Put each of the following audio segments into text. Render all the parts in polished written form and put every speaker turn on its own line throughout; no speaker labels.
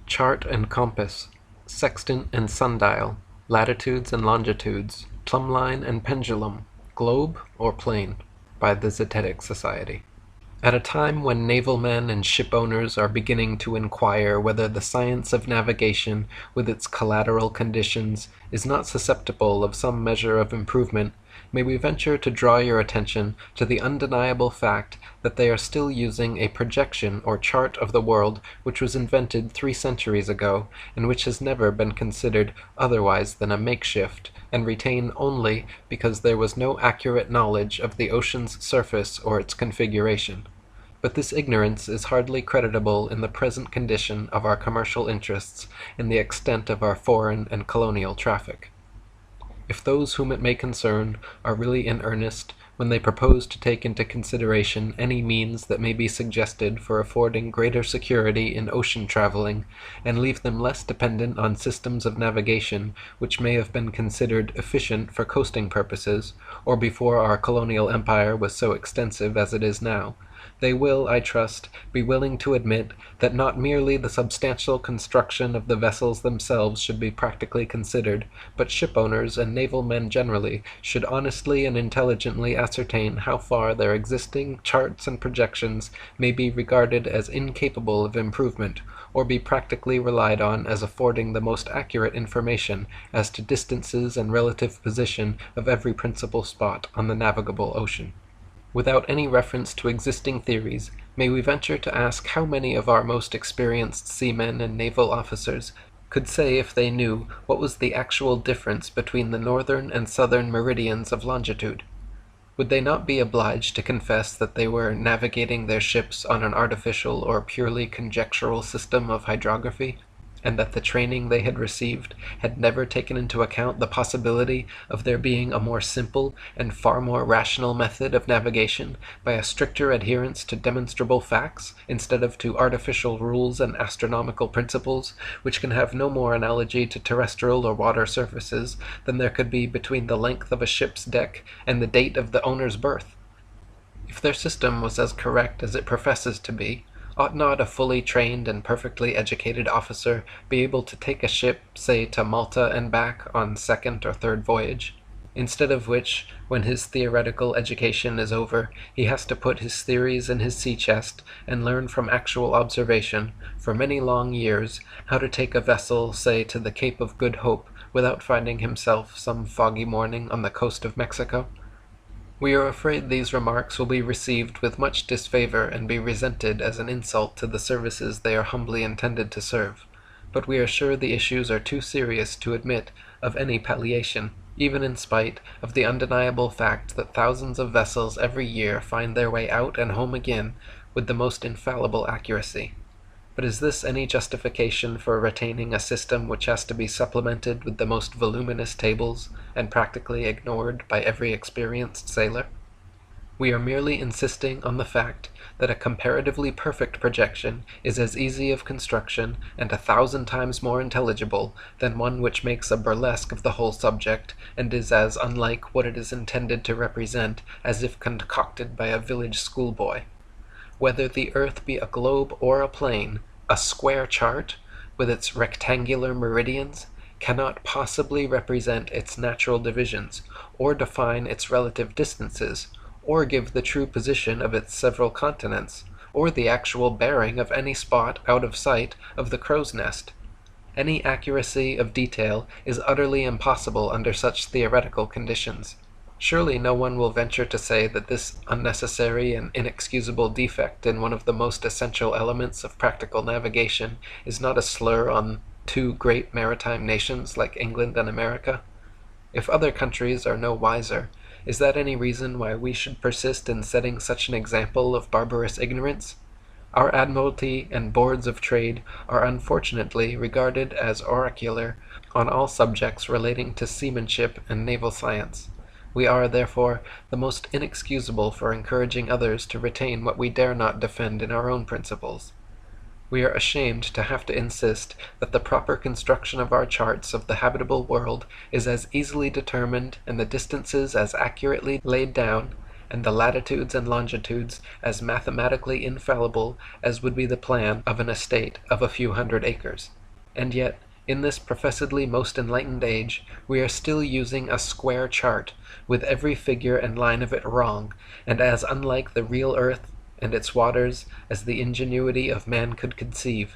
Chart and compass, sextant and sundial, latitudes and longitudes, plumbline and pendulum, globe or plane, by the Zetetic Society. At a time when naval men and ship owners are beginning to inquire whether the science of navigation, with its collateral conditions, is not susceptible of some measure of improvement, may we venture to draw your attention to the undeniable fact that they are still using a projection or chart of the world which was invented 3 centuries ago, and which has never been considered otherwise than a makeshift, and retained only because there was no accurate knowledge of the ocean's surface or its configuration. But this ignorance is hardly creditable in the present condition of our commercial interests and the extent of our foreign and colonial traffic. If those whom it may concern are really in earnest when they propose to take into consideration any means that may be suggested for affording greater security in ocean traveling, and leave them less dependent on systems of navigation which may have been considered efficient for coasting purposes, or before our colonial empire was so extensive as it is now, they will, I trust, be willing to admit that not merely the substantial construction of the vessels themselves should be practically considered, but shipowners and naval men generally should honestly and intelligently ascertain how far their existing charts and projections may be regarded as incapable of improvement, or be practically relied on as affording the most accurate information as to distances and relative position of every principal spot on the navigable ocean. Without any reference to existing theories, may we venture to ask how many of our most experienced seamen and naval officers could say if they knew what was the actual difference between the northern and southern meridians of longitude? Would they not be obliged to confess that they were navigating their ships on an artificial or purely conjectural system of hydrography, and that the training they had received had never taken into account the possibility of there being a more simple and far more rational method of navigation by a stricter adherence to demonstrable facts instead of to artificial rules and astronomical principles which can have no more analogy to terrestrial or water surfaces than there could be between the length of a ship's deck and the date of the owner's birth? If their system was as correct as it professes to be, ought not a fully trained and perfectly educated officer be able to take a ship, say, to Malta and back on 2nd or 3rd voyage? Instead of which, when his theoretical education is over, he has to put his theories in his sea-chest and learn from actual observation, for many long years, how to take a vessel, say, to the Cape of Good Hope, without finding himself some foggy morning on the coast of Mexico? We are afraid these remarks will be received with much disfavor and be resented as an insult to the services they are humbly intended to serve, but we are sure the issues are too serious to admit of any palliation, even in spite of the undeniable fact that thousands of vessels every year find their way out and home again with the most infallible accuracy. But is this any justification for retaining a system which has to be supplemented with the most voluminous tables, and practically ignored by every experienced sailor? We are merely insisting on the fact that a comparatively perfect projection is as easy of construction and 1,000 times more intelligible than one which makes a burlesque of the whole subject, and is as unlike what it is intended to represent as if concocted by a village schoolboy. Whether the earth be a globe or a plane, a square chart, with its rectangular meridians, cannot possibly represent its natural divisions, or define its relative distances, or give the true position of its several continents, or the actual bearing of any spot out of sight of the crow's nest. Any accuracy of detail is utterly impossible under such theoretical conditions. Surely no one will venture to say that this unnecessary and inexcusable defect in one of the most essential elements of practical navigation is not a slur on 2 great maritime nations like England and America. If other countries are no wiser, is that any reason why we should persist in setting such an example of barbarous ignorance? Our Admiralty and Boards of Trade are unfortunately regarded as oracular on all subjects relating to seamanship and naval science. We are, therefore, the most inexcusable for encouraging others to retain what we dare not defend in our own principles. We are ashamed to have to insist that the proper construction of our charts of the habitable world is as easily determined and the distances as accurately laid down and the latitudes and longitudes as mathematically infallible as would be the plan of an estate of a few hundred acres. And yet, in this professedly most enlightened age, we are still using a square chart, with every figure and line of it wrong, and as unlike the real earth and its waters as the ingenuity of man could conceive.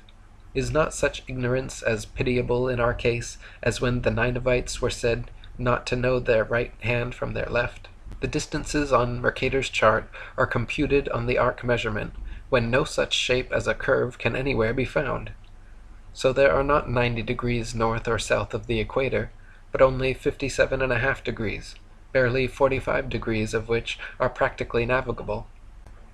Is not such ignorance as pitiable in our case as when the Ninevites were said not to know their right hand from their left? The distances on Mercator's chart are computed on the arc measurement, when no such shape as a curve can anywhere be found. So there are not 90 degrees north or south of the equator, but only 57½ degrees, barely 45 degrees of which are practically navigable.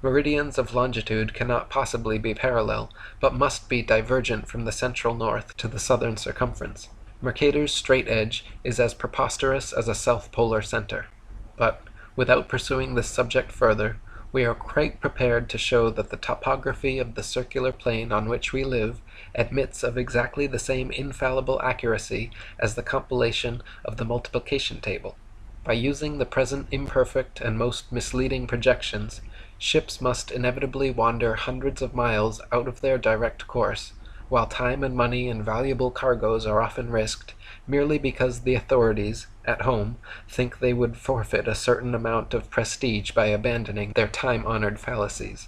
Meridians of longitude cannot possibly be parallel, but must be divergent from the central north to the southern circumference. Mercator's straight edge is as preposterous as a south polar center. But, without pursuing this subject further, we are quite prepared to show that the topography of the circular plane on which we live admits of exactly the same infallible accuracy as the compilation of the multiplication table. By using the present imperfect and most misleading projections, ships must inevitably wander hundreds of miles out of their direct course, while time and money and valuable cargoes are often risked, merely because the authorities, at home, think they would forfeit a certain amount of prestige by abandoning their time-honored fallacies.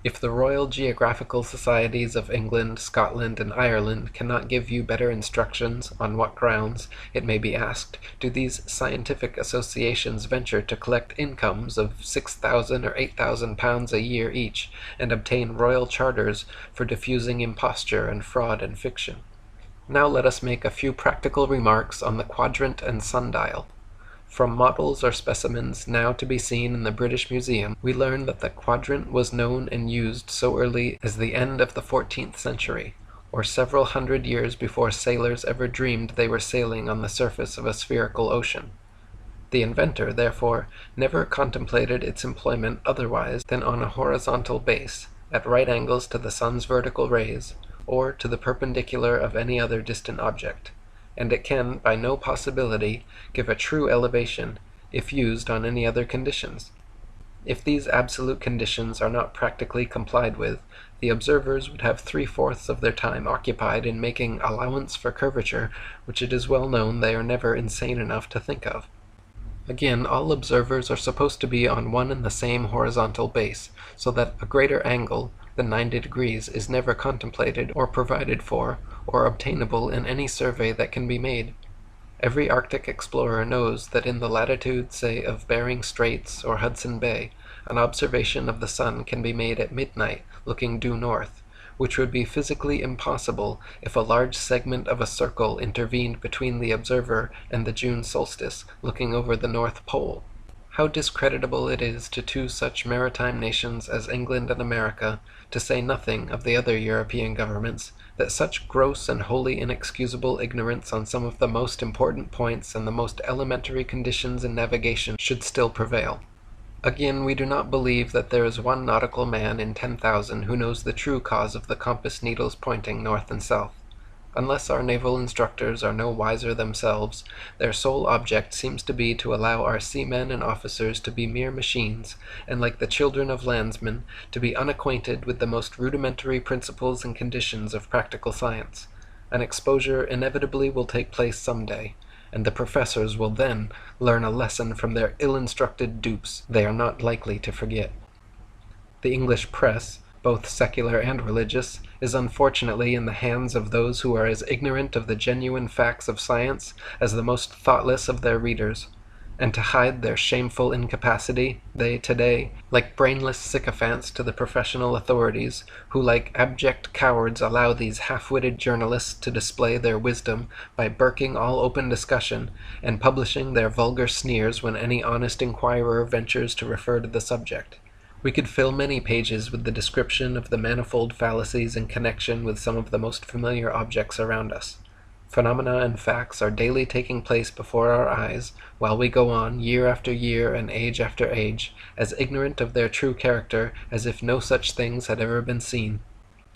If the Royal Geographical Societies of England, Scotland, and Ireland cannot give you better instructions, on what grounds, it may be asked, do these scientific associations venture to collect incomes of £6,000 or £8,000 a year each, and obtain royal charters for diffusing imposture and fraud and fiction? Now let us make a few practical remarks on the quadrant and sundial. From models or specimens now to be seen in the British Museum, we learn that the quadrant was known and used so early as the end of the 14th century, or several hundred years before sailors ever dreamed they were sailing on the surface of a spherical ocean. The inventor, therefore, never contemplated its employment otherwise than on a horizontal base, at right angles to the sun's vertical rays, or to the perpendicular of any other distant object, and it can, by no possibility, give a true elevation, if used on any other conditions. If these absolute conditions are not practically complied with, the observers would have 3/4 of their time occupied in making allowance for curvature, which it is well known they are never insane enough to think of. Again, all observers are supposed to be on one and the same horizontal base, so that a greater angle than 90 degrees is never contemplated or provided for, or obtainable in any survey that can be made. Every Arctic explorer knows that in the latitude, say, of Bering Straits or Hudson Bay, an observation of the sun can be made at midnight looking due north, which would be physically impossible if a large segment of a circle intervened between the observer and the June solstice looking over the North Pole. How discreditable it is to two such maritime nations as England and America, to say nothing of the other European governments, that such gross and wholly inexcusable ignorance on some of the most important points and the most elementary conditions in navigation should still prevail. Again, we do not believe that there is one nautical man in 10,000 who knows the true cause of the compass needle's pointing north and south. Unless our naval instructors are no wiser themselves, their sole object seems to be to allow our seamen and officers to be mere machines, and like the children of landsmen, to be unacquainted with the most rudimentary principles and conditions of practical science. An exposure inevitably will take place some day, and the professors will then learn a lesson from their ill-instructed dupes they are not likely to forget. The English press, both secular and religious, is unfortunately in the hands of those who are as ignorant of the genuine facts of science as the most thoughtless of their readers, and to hide their shameful incapacity, they today, like brainless sycophants to the professional authorities, who like abject cowards allow these half-witted journalists to display their wisdom by burking all open discussion, and publishing their vulgar sneers when any honest inquirer ventures to refer to the subject. We could fill many pages with the description of the manifold fallacies in connection with some of the most familiar objects around us. Phenomena and facts are daily taking place before our eyes, while we go on, year after year and age after age, as ignorant of their true character as if no such things had ever been seen.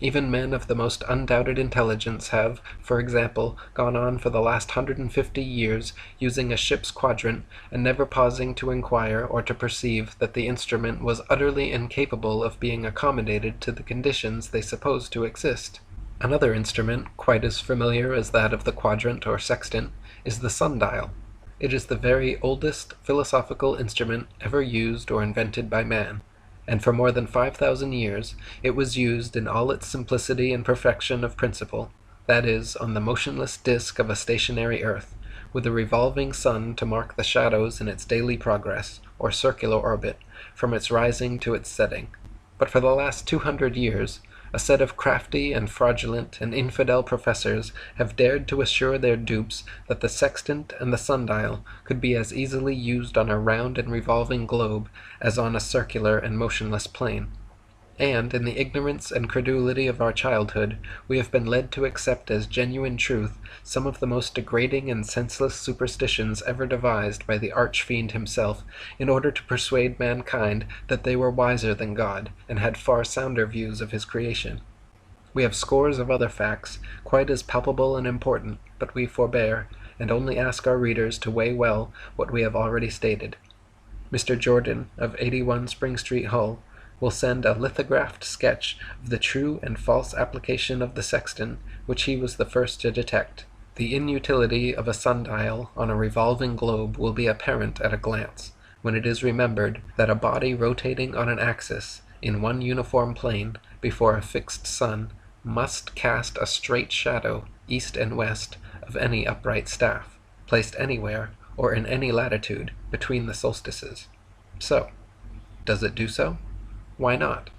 Even men of the most undoubted intelligence have, for example, gone on for the last 150 years using a ship's quadrant, and never pausing to inquire or to perceive that the instrument was utterly incapable of being accommodated to the conditions they supposed to exist. Another instrument, quite as familiar as that of the quadrant or sextant, is the sundial. It is the very oldest philosophical instrument ever used or invented by man, and for more than 5,000 years it was used in all its simplicity and perfection of principle, that is, on the motionless disk of a stationary earth, with a revolving sun to mark the shadows in its daily progress, or circular orbit, from its rising to its setting. But for the last 200 years, a set of crafty and fraudulent and infidel professors have dared to assure their dupes that the sextant and the sundial could be as easily used on a round and revolving globe as on a circular and motionless plane. And, in the ignorance and credulity of our childhood, we have been led to accept as genuine truth some of the most degrading and senseless superstitions ever devised by the arch-fiend himself, in order to persuade mankind that they were wiser than God, and had far sounder views of his creation. We have scores of other facts, quite as palpable and important, but we forbear, and only ask our readers to weigh well what we have already stated. Mr. Jordan, of 81 Spring Street, Hull, will send a lithographed sketch of the true and false application of the sextant, which he was the first to detect. The inutility of a sundial on a revolving globe will be apparent at a glance, when it is remembered that a body rotating on an axis, in one uniform plane, before a fixed sun, must cast a straight shadow, east and west, of any upright staff, placed anywhere, or in any latitude, between the solstices. So, does it do so? Why not?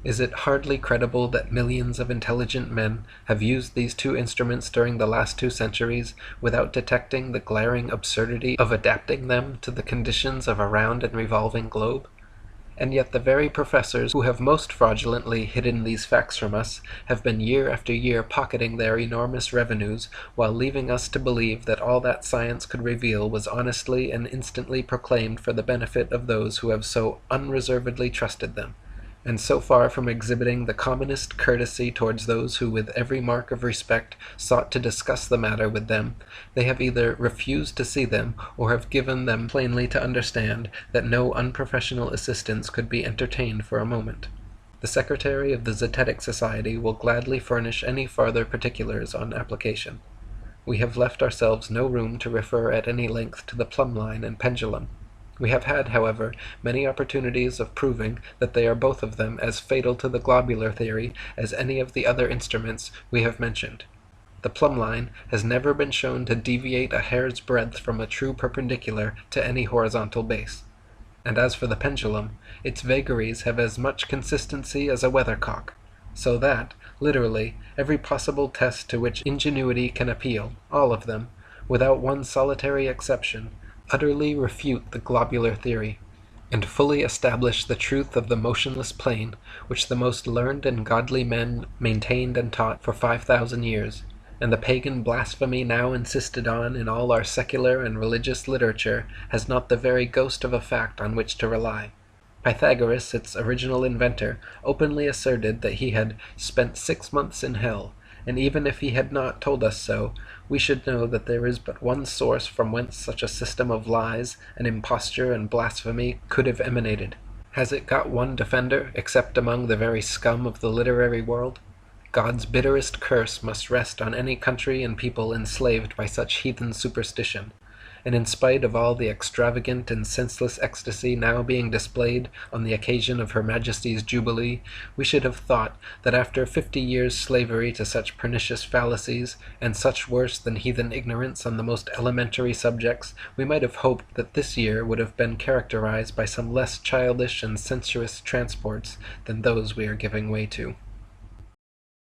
Is it hardly credible that millions of intelligent men have used these two instruments during the last 2 centuries without detecting the glaring absurdity of adapting them to the conditions of a round and revolving globe? And yet the very professors who have most fraudulently hidden these facts from us have been year after year pocketing their enormous revenues, while leaving us to believe that all that science could reveal was honestly and instantly proclaimed for the benefit of those who have so unreservedly trusted them. And so far from exhibiting the commonest courtesy towards those who with every mark of respect sought to discuss the matter with them, they have either refused to see them, or have given them plainly to understand that no unprofessional assistance could be entertained for a moment. The Secretary of the Zetetic Society will gladly furnish any farther particulars on application. We have left ourselves no room to refer at any length to the plumb line and pendulum. We have had, however, many opportunities of proving that they are both of them as fatal to the globular theory as any of the other instruments we have mentioned. The plumb line has never been shown to deviate a hair's breadth from a true perpendicular to any horizontal base. And as for the pendulum, its vagaries have as much consistency as a weathercock, so that, literally, every possible test to which ingenuity can appeal, all of them, without one solitary exception, utterly refute the globular theory, and fully establish the truth of the motionless plane, which the most learned and godly men maintained and taught for 5,000 years, and the pagan blasphemy now insisted on in all our secular and religious literature has not the very ghost of a fact on which to rely. Pythagoras, its original inventor, openly asserted that he had spent 6 months in hell, and even if he had not told us so, we should know that there is but one source from whence such a system of lies and imposture and blasphemy could have emanated. Has it got one defender, except among the very scum of the literary world? God's bitterest curse must rest on any country and people enslaved by such heathen superstition. And in spite of all the extravagant and senseless ecstasy now being displayed on the occasion of Her Majesty's Jubilee, we should have thought that after 50 years' slavery to such pernicious fallacies, and such worse than heathen ignorance on the most elementary subjects, we might have hoped that this year would have been characterized by some less childish and sensuous transports than those we are giving way to.